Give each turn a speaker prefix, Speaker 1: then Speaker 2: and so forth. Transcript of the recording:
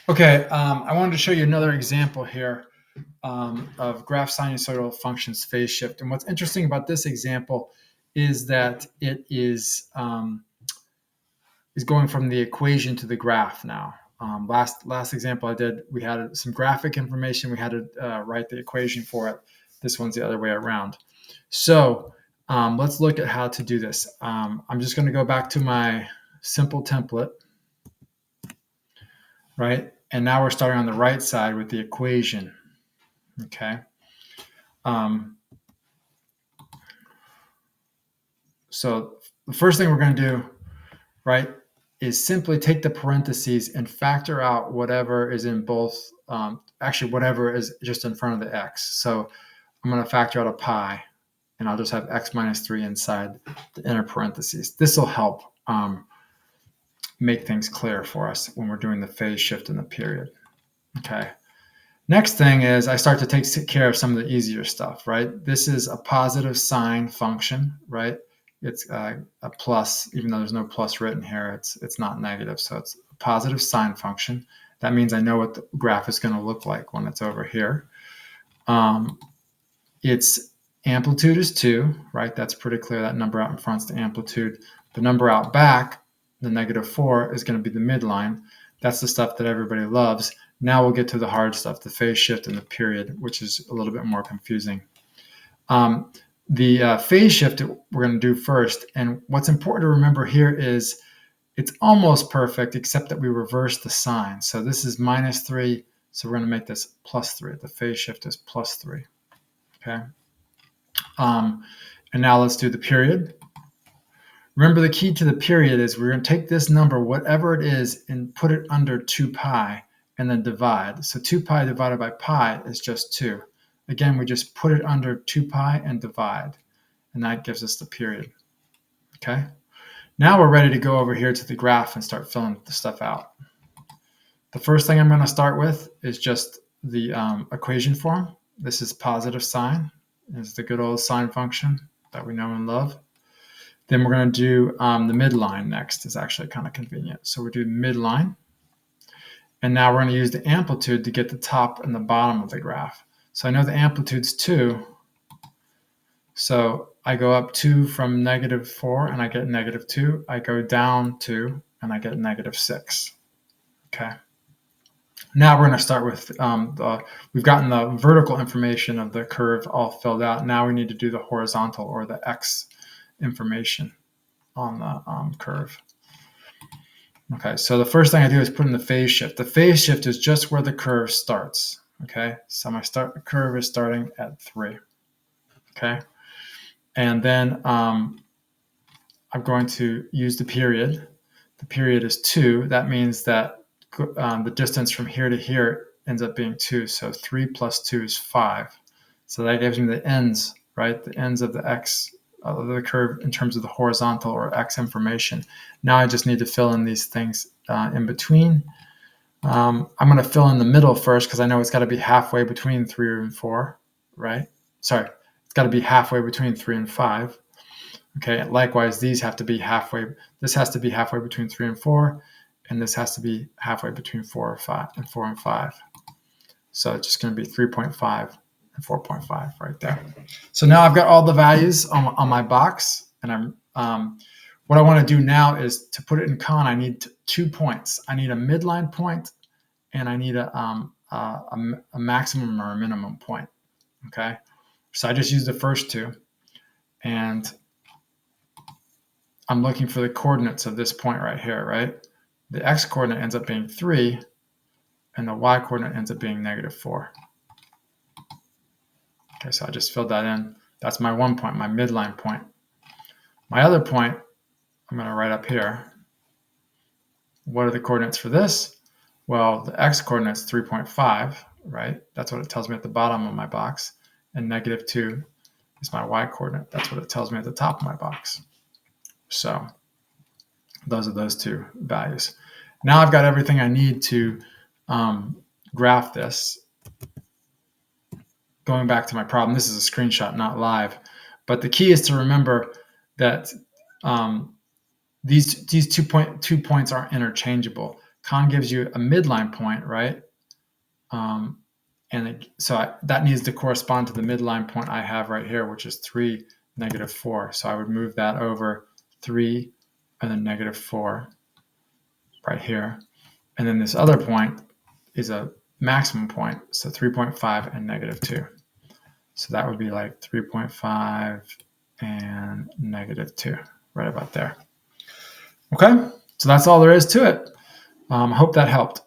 Speaker 1: Okay, I wanted to show you another example here of graph sinusoidal functions phase shift. And what's interesting about this example is that it is going from the equation to the graph now. Last example I did, we had some graphic information. We had to write the equation for it. This one's the other way around. So let's look at how to do this. I'm just going to go back to my simple template, right? And now we're starting on the right side with the equation. Okay. So the first thing we're going to do, right, is simply take the parentheses and factor out whatever is in both, actually whatever is just in front of the x. So I'm going to factor out a pi, and I'll just have x minus 3 inside the inner parentheses. This will help make things clear for us when we're doing the phase shift in the period. Okay. Next thing is I start to take care of some of the easier stuff, right? This is a positive sign function, right? It's a plus, even though there's no plus written here, it's not negative. So it's a positive sign function. That means I know what the graph is going to look like when it's over here. Its amplitude is 2, right? That's pretty clear. That number out in front is the amplitude. The number out back, the -4, is going to be the midline. That's the stuff that everybody loves. Now we'll get to the hard stuff, the phase shift and the period, which is a little bit more confusing. The phase shift we're going to do first. And what's important to remember here is it's almost perfect, except that we reverse the sign. So this is -3. So we're going to make this +3. The phase shift is +3. Okay. And now let's do the period. Remember, the key to the period is we're going to take this number, whatever it is, and put it under 2 pi and then divide. So 2 pi divided by pi is just 2. Again, we just put it under 2 pi and divide, and that gives us the period. Okay. Now we're ready to go over here to the graph and start filling the stuff out. The first thing I'm going to start with is just the equation form. This is positive sign. It's the good old sine function that we know and love. Then we're going to do the midline next. Is actually kind of convenient. So we do midline. And now we're going to use the amplitude to get the top and the bottom of the graph. So I know the amplitude's 2. So I go up 2 from -4 and I get -2. I go down 2 and I get -6. Okay. Now we're going to start with we've gotten the vertical information of the curve all filled out. Now we need to do the horizontal, or the x information on the curve. Okay, so the first thing I do is put in the phase shift. The phase shift is just where the curve starts. Okay, so my curve is starting at 3. Okay, and then I'm going to use the period. The period is 2. That means that the distance from here to here ends up being 2. So 3 plus 2 is 5. So that gives me the ends, right? The ends of the x of the curve in terms of the horizontal, or x information. Now I just need to fill in these things in between. I'm going to fill in the middle first because I know it's got to be halfway between 3 and 4, right? Sorry, it's got to be halfway between 3 and 5. Okay, likewise, these have to be halfway. This has to be halfway between 3 and 4, and this has to be halfway between 4 and 5. So it's just going to be 3.5 and 4.5 right there. So now I've got all the values on my box, and what I want to do now is to put it in con. I need 2 points. I need a midline point, and I need a maximum or a minimum point. Okay, so I just used the first 2, and I'm looking for the coordinates of this point right here, right? The x coordinate ends up being 3, and the y coordinate ends up being -4. Okay, so I just filled that in. That's my 1 point, my midline point. My other point, I'm going to write up here. What are the coordinates for this? Well, the x coordinate is 3.5, right? That's what it tells me at the bottom of my box. And -2 is my y coordinate. That's what it tells me at the top of my box. So those are those 2 values. Now I've got everything I need to graph this. Going back to my problem, this is a screenshot, not live. But the key is to remember that these 2 points aren't interchangeable. Con gives you a midline point, right? That needs to correspond to the midline point I have right here, which is 3, -4. So I would move that over 3 and then -4 right here. And then this other point is a maximum point, so 3.5 and -2. So that would be like 3.5 and -2, right about there. Okay, so that's all there is to it. I hope that helped.